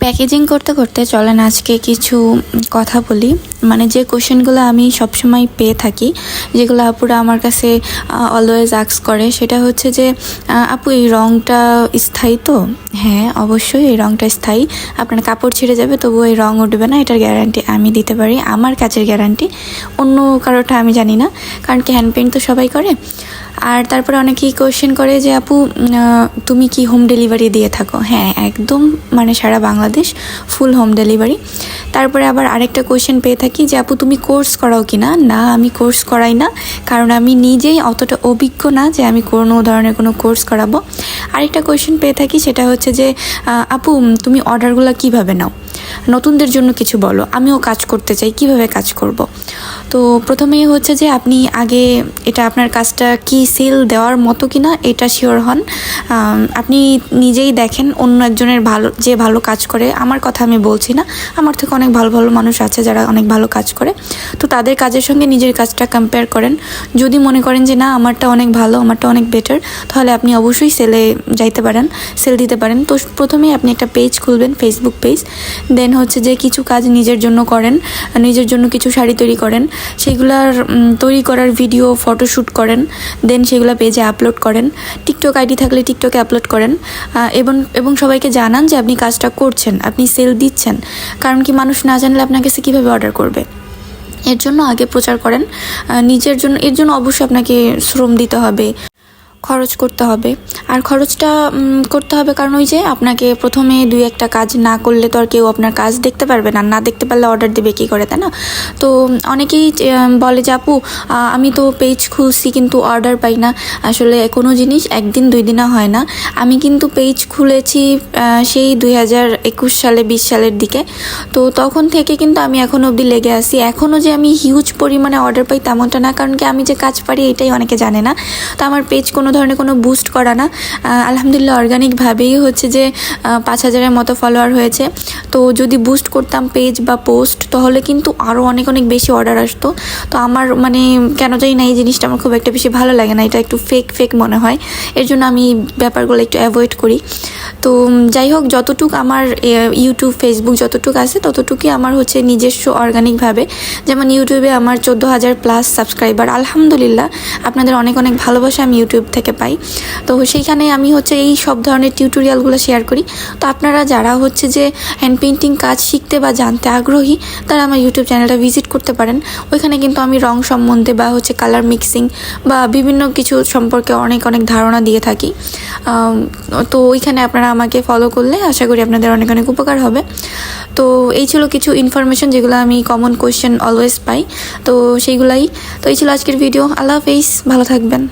Packaging করতে করতে চলেন আজকে কিছু কথা বলি। মানে যে কোশ্চেনগুলো আমি সবসময় পেয়ে থাকি, যেগুলো আপুরা আমার কাছে অলওয়েজ আস্ক করে, সেটা হচ্ছে যে আপু এই রঙটা স্থায়ী তো? হ্যাঁ, অবশ্যই এই রঙটা স্থায়ী। আপনার কাপড় ছিঁড়ে যাবে তবুও এই রঙ উঠবে না, এটার গ্যারান্টি আমি দিতে পারি। আমার কাজের গ্যারান্টি, অন্য কারোটা আমি জানি না, কারণ কি হ্যান্ড পেইন্ট তো সবাই করে। আর তারপরে অনেকেই কোয়েশ্চেন করে যে আপু তুমি কি হোম ডেলিভারি দিয়ে থাকো? হ্যাঁ, একদম, মানে সারা বাংলাদেশ ফুল হোম ডেলিভারি। তারপরে আবার আরেকটা কোয়েশ্চেন পেয়ে থাকি যে আপু তুমি কোর্স করাও কি না? না, আমি কোর্স করাই না, কারণ আমি নিজেই অতটা অভিজ্ঞ না যে আমি কোনো ধরনের কোনো কোর্স করাবো। আরেকটা কোয়েশ্চেন পেয়ে থাকি, সেটা হচ্ছে যে আপু তুমি অর্ডারগুলো কিভাবে নাও? নতুনদের জন্য কিছু বলো, আমিও কাজ করতে চাই, কিভাবে কাজ করব। তো প্রথমেই হচ্ছে যে আপনি আগে এটা আপনার কাজটা কি সেল দেওয়ার মতো কিনা এটা শিওর হন। আপনি নিজেই দেখেন অন্য একজনের যে ভালো কাজ করে, আমার কথা আমি বলছি না, আমার থেকে অনেক ভালো ভালো মানুষ আছে যারা অনেক ভালো কাজ করে, তো তাদের কাজের সঙ্গে নিজের কাজটা কম্পেয়ার করেন। যদি মনে করেন যে না আমারটা অনেক ভালো, আমারটা অনেক বেটার, তাহলে আপনি অবশ্যই সেলে যাইতে পারেন, সেল দিতে পারেন। তো প্রথমেই আপনি একটা পেজ খুলবেন, ফেসবুক পেজ। দেন হচ্ছে যে কিছু কাজ নিজের জন্য করেন, নিজের জন্য কিছু শাড়ি তৈরি করেন, সেগুলার তৈরি করার ভিডিও ফটোশ্যুট করেন, দেন সেগুলো পেজে আপলোড করেন। টিকটক আইডি থাকলে টিকটকে আপলোড করেন, এবং সবাইকে জানান যে আপনি কাজটা করছেন, আপনি সেল দিচ্ছেন। কারণ কি মানুষ না জানলে আপনার কাছে কীভাবে অর্ডার করবে? এর জন্য আগে প্রচার করেন নিজের জন্য। এর জন্য অবশ্যই আপনাকে শ্রম দিতে হবে, খরচ করতে হবে। আর খরচটা করতে হবে কারণ ওই যে আপনাকে প্রথমে 2-1টা কাজ না করলে তো আর কেউ আপনার কাজ দেখতে পারবে না, না দেখতে পারলে অর্ডার দেবে কী করে, তাই না? তো অনেকেই বলে যে আপু আমি তো পেজ খুলছি কিন্তু অর্ডার পাই না। আসলে কোনো জিনিস 1 দিন 2 দিনে হয় না। আমি কিন্তু পেজ খুলেছি সেই 2021 সালে 20 সালের দিকে, তো তখন থেকে কিন্তু আমি এখনও অবধি লেগে আসি। এখনও যে আমি হিউজ পরিমাণে অর্ডার পাই তেমনটা না, কারণ কি আমি যে কাজ পারি এটাই অনেকে জানে না। তো আমার পেজ কোনো ধরনের কোনো বুস্ট করা না, আলহামদুলিল্লাহ অর্গানিকভাবেই হচ্ছে যে 5,000-এর মতো ফলোয়ার হয়েছে। তো যদি বুস্ট করতাম পেজ বা পোস্ট, তাহলে কিন্তু আরও অনেক অনেক বেশি অর্ডার আসতো। তো আমার মানে কেন জানি না এই জিনিসটা আমার খুব একটা বেশি ভালো লাগে না, এটা একটু ফেক মনে হয়। এর জন্য আমি ব্যাপারগুলো একটু অ্যাভয়েড করি। তো যাই হোক, যতটুকু আমার ইউটিউব ফেসবুক যতটুকু আছে ততটুকুই আমার হচ্ছে নিজস্ব অর্গানিকভাবে। যেমন ইউটিউবে আমার 14,000+ সাবস্ক্রাইবার, আলহামদুলিল্লাহ আপনাদের অনেক অনেক ভালোবাসা আমি ইউটিউব থেকে পাই। তো সেইখানে আমি হচ্ছে এই সব ধরনের টিউটোরিয়ালগুলো শেয়ার করি। তো আপনারা যারা হচ্ছে যে হ্যান্ড পেইন্টিং কাজ শিখতে বা জানতে আগ্রহী, তারা আমার ইউটিউব চ্যানেলটা ভিজিট করতে পারেন। ওইখানে কিন্তু আমি রং সম্বন্ধে বা হচ্ছে কালার মিক্সিং বা বিভিন্ন কিছু সম্পর্কে অনেক অনেক ধারণা দিয়ে থাকি। তো ওইখানে আপনারা আমাকে ফলো করলে আশা করি আপনাদের অনেক অনেক উপকার হবে। তো এই ছিল কিছু ইনফরমেশন যেগুলো আমি কমন কোয়েশ্চেন অলওয়েজ পাই, তো সেইগুলাই। তো এই ছিল আজকের ভিডিও। আল্লাহ হাফেজ, ভালো থাকবেন।